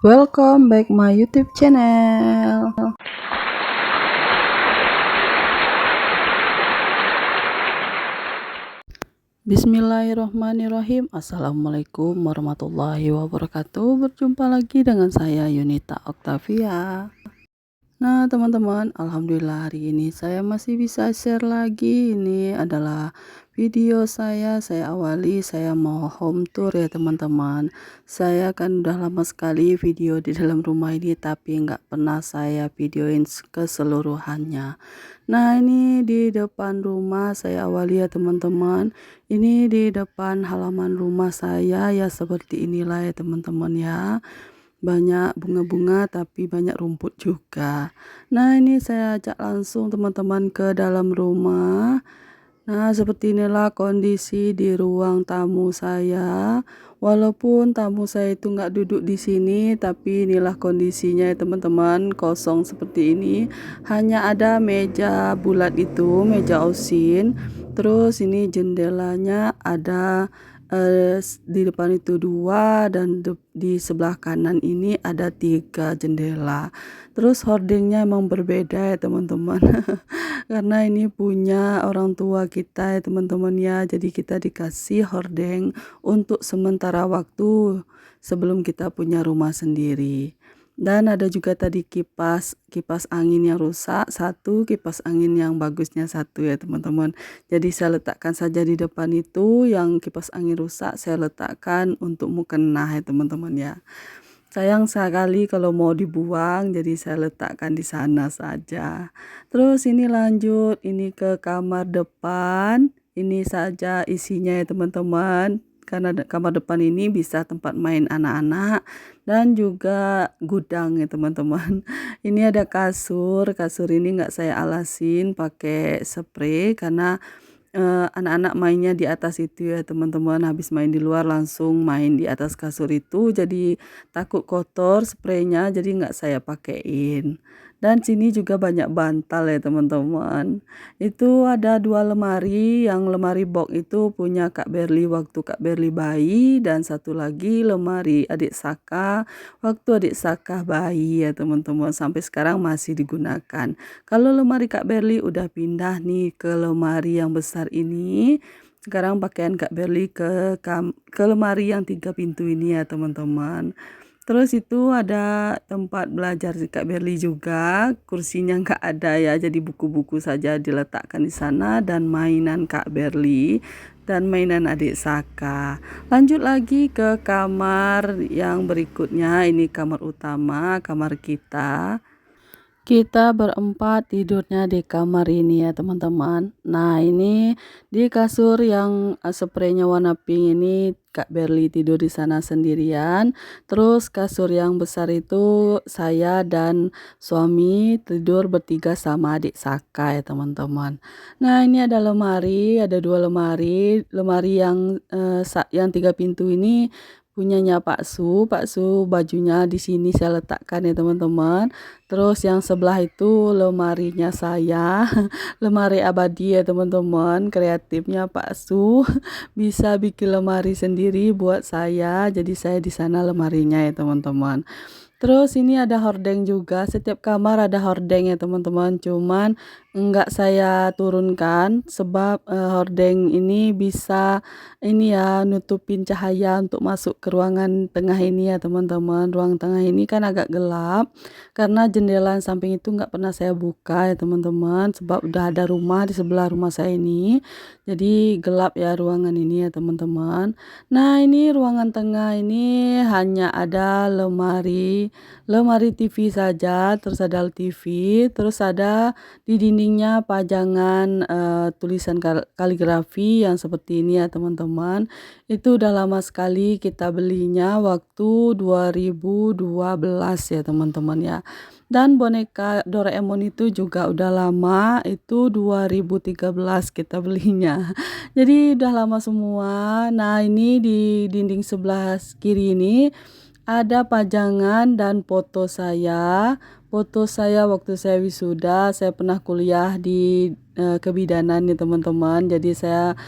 Welcome back my YouTube channel. Bismillahirrohmanirrohim. Assalamualaikum warahmatullahi wabarakatuh. Berjumpa lagi dengan saya Yunita Octavia. Nah teman-teman, alhamdulillah hari ini saya masih bisa share lagi. Ini adalah video saya awali, saya mau home tour ya teman-teman. Saya kan udah lama sekali video di dalam rumah ini, tapi nggak pernah saya videoin keseluruhannya. Nah ini di depan rumah saya awali ya teman-teman. Ini di depan halaman rumah saya ya, seperti inilah ya teman-teman ya. Banyak bunga-bunga tapi banyak rumput juga. Nah ini saya ajak langsung teman-teman ke dalam rumah. Nah seperti inilah kondisi di ruang tamu saya. Walaupun tamu saya itu nggak duduk di sini, tapi inilah kondisinya ya teman-teman, kosong seperti ini. Hanya ada meja bulat itu, meja osin. Terus ini jendelanya ada di depan itu 2, dan di sebelah kanan ini ada 3 jendela. Terus hordingnya emang berbeda ya teman-teman. Karena ini punya orang tua kita ya teman-teman ya. Jadi kita dikasih hordeng untuk sementara waktu sebelum kita punya rumah sendiri. Dan ada juga tadi kipas angin yang rusak satu, kipas angin yang bagusnya satu ya teman-teman. Jadi saya letakkan saja di depan itu, yang kipas angin rusak saya letakkan untuk mukena ya teman-teman ya. Sayang sekali kalau mau dibuang, jadi saya letakkan di sana saja. Terus ini lanjut, ini ke kamar depan. Ini saja isinya ya teman-teman. Karena kamar depan ini bisa tempat main anak-anak dan juga gudang ya teman-teman. Ini ada kasur ini nggak saya alasin pakai spray karena anak-anak mainnya di atas itu ya teman-teman. Habis main di luar langsung main di atas kasur itu, jadi takut kotor spraynya, jadi nggak saya pakein. Dan sini juga banyak bantal ya teman-teman. Itu ada 2 lemari, yang lemari box itu punya Kak Berli waktu Kak Berli bayi, dan satu lagi lemari adik Saka waktu adik Saka bayi ya teman-teman, sampai sekarang masih digunakan. Kalau lemari Kak Berli udah pindah nih ke lemari yang besar ini. Sekarang pakaian Kak Berli ke lemari yang 3 pintu ini ya teman-teman. Terus itu ada tempat belajar si Kak Berli juga, kursinya nggak ada ya, jadi buku-buku saja diletakkan di sana, dan mainan Kak Berli dan mainan adik Saka. Lanjut lagi ke kamar yang berikutnya, ini kamar utama, kamar kita. Kita berempat tidurnya di kamar ini ya teman-teman. Nah ini di kasur yang spraynya warna pink ini Kak Berli tidur di sana sendirian. Terus kasur yang besar itu saya dan suami tidur bertiga sama adik Saka ya teman-teman. Nah ini ada lemari, ada 2 lemari. Lemari yang 3 pintu ini punyanya Pak Su. Bajunya di sini saya letakkan ya teman-teman. Terus yang sebelah itu lemarinya saya. Lemari abadi ya teman-teman, kreatifnya Pak Su. Bisa bikin lemari sendiri buat saya, jadi saya di sana lemarinya ya teman-teman. Terus ini ada hordeng juga, setiap kamar ada hordeng ya teman-teman, cuman enggak saya turunkan sebab hordeng ini bisa ini ya nutupin cahaya untuk masuk ke ruangan tengah ini ya teman-teman. Ruang tengah ini kan agak gelap karena jendela samping itu nggak pernah saya buka ya teman-teman, sebab udah ada rumah di sebelah rumah saya ini, jadi gelap ya ruangan ini ya teman-teman. Nah ini ruangan tengah ini hanya ada lemari TV saja, terus ada TV, terus ada di dindingnya pajangan tulisan kaligrafi yang seperti ini ya teman-teman. Itu udah lama sekali kita belinya waktu 2012 ya teman-teman ya. Dan boneka Doraemon itu juga udah lama, itu 2013 kita belinya. Jadi udah lama semua. Nah ini di dinding sebelah kiri ini ada pajangan dan foto saya. Foto saya waktu saya wisuda, saya pernah kuliah di kebidanan nih teman-teman. Jadi saya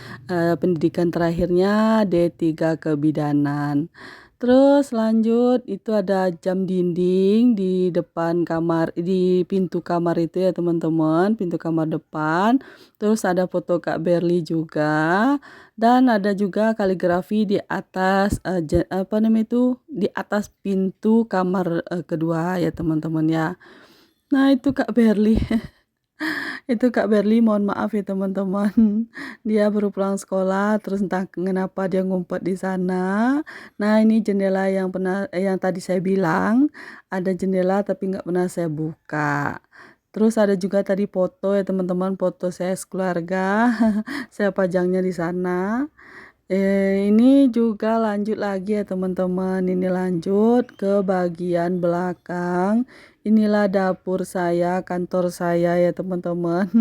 pendidikan terakhirnya D3 kebidanan. Terus lanjut itu ada jam dinding di depan kamar, di pintu kamar itu ya teman-teman, pintu kamar depan. Terus ada foto Kak Berli juga, dan ada juga kaligrafi di atas, apa namanya itu, di atas pintu kamar, kedua ya teman-teman ya. Nah itu Kak Berli. Itu Kak Berli, mohon maaf ya teman-teman. Dia baru pulang sekolah, terus entah kenapa dia ngumpet di sana. Nah ini jendela yang yang tadi saya bilang, ada jendela tapi nggak pernah saya buka. Terus ada juga tadi foto ya teman-teman, foto saya sekeluarga. Saya pajangnya di sana. Ini juga lanjut lagi ya teman-teman. Ini lanjut ke bagian belakang. Inilah dapur saya, kantor saya ya teman-teman.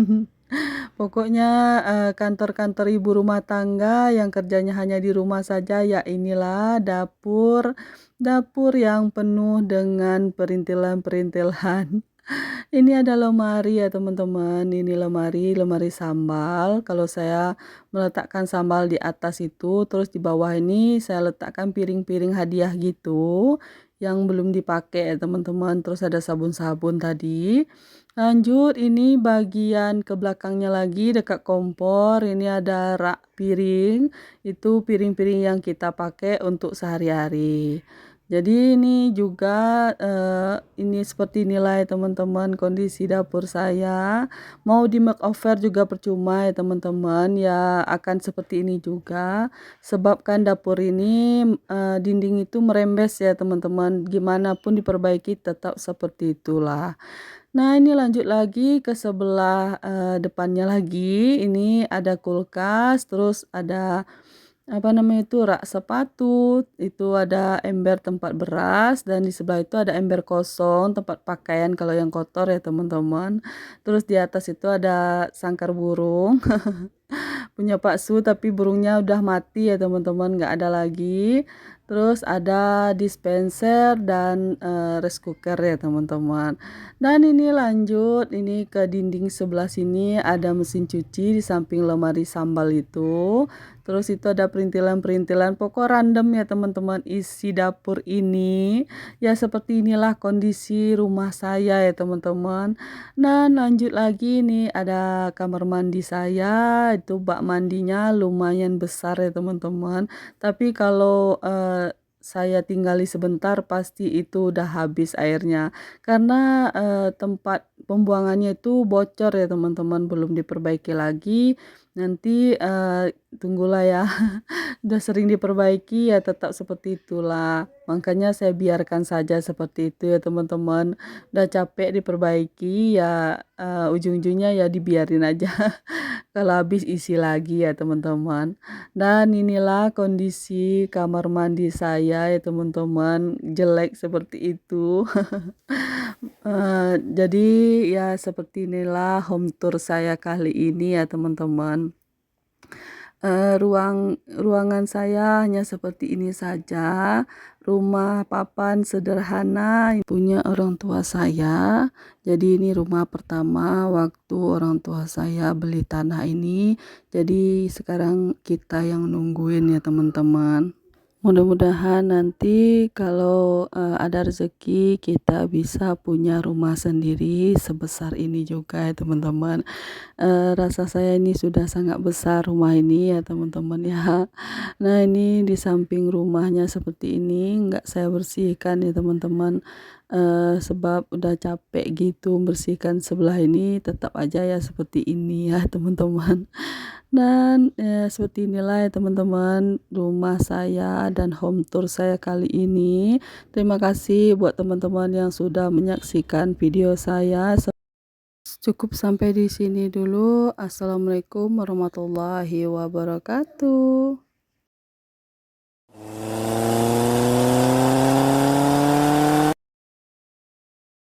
Pokoknya kantor-kantor ibu rumah tangga yang kerjanya hanya di rumah saja, ya inilah dapur. Dapur yang penuh dengan perintilan-perintilan. Ini ada lemari ya teman-teman. Ini lemari sambal. Kalau saya meletakkan sambal di atas itu, terus di bawah ini saya letakkan piring-piring hadiah gitu yang belum dipakai ya teman-teman. Terus ada sabun-sabun tadi. Lanjut, ini bagian ke belakangnya lagi dekat kompor. Ini ada rak piring. Itu piring-piring yang kita pakai untuk sehari-hari. Jadi ini juga ini seperti inilah ya teman-teman kondisi dapur saya. Mau di makeover juga percuma ya teman-teman, ya akan seperti ini juga. Sebab kan dapur ini dinding itu merembes ya teman-teman. Gimana pun diperbaiki tetap seperti itulah. Nah ini lanjut lagi ke sebelah depannya lagi. Ini ada kulkas, terus ada apa namanya itu, rak sepatu, itu ada ember tempat beras, dan di sebelah itu ada ember kosong tempat pakaian kalau yang kotor ya teman-teman. Terus di atas itu ada sangkar burung. Punya Pak Su tapi burungnya udah mati ya teman-teman, nggak ada lagi. Terus ada dispenser dan rice cooker ya teman-teman. Dan ini lanjut, ini ke dinding sebelah sini ada mesin cuci di samping lemari sambal itu. Terus itu ada perintilan-perintilan, pokok random ya teman-teman isi dapur ini. Ya seperti inilah kondisi rumah saya ya teman-teman. Dan lanjut lagi nih ada kamar mandi saya, itu bak mandinya lumayan besar ya teman-teman. Tapi kalau saya tinggali sebentar pasti itu udah habis airnya. Karena tempat pembuangannya itu bocor ya teman-teman, belum diperbaiki lagi. Nanti tunggulah ya. Udah sering diperbaiki ya tetap seperti itulah. Makanya saya biarkan saja seperti itu ya teman-teman. Udah capek diperbaiki ya ujung-ujungnya ya dibiarin aja. Kalau habis isi lagi ya teman-teman. Dan inilah kondisi kamar mandi saya ya teman-teman. Jelek seperti itu. Jadi ya seperti inilah home tour saya kali ini ya teman-teman. Ruangan saya hanya seperti ini saja. Rumah papan sederhana punya orang tua saya. Jadi ini rumah pertama waktu orang tua saya beli tanah ini. Jadi sekarang kita yang nungguin ya teman-teman. Mudah-mudahan nanti kalau ada rezeki kita bisa punya rumah sendiri sebesar ini juga ya teman-teman. Rasa saya ini sudah sangat besar rumah ini ya teman-teman ya. Nah ini di samping rumahnya seperti ini nggak saya bersihkan ya teman-teman. Sebab udah capek gitu bersihkan sebelah ini, tetap aja ya seperti ini ya teman-teman. Dan seperti inilah ya teman-teman rumah saya dan home tour saya kali ini. Terima kasih buat teman-teman yang sudah menyaksikan video saya. Cukup sampai di sini dulu. Assalamualaikum warahmatullahi wabarakatuh.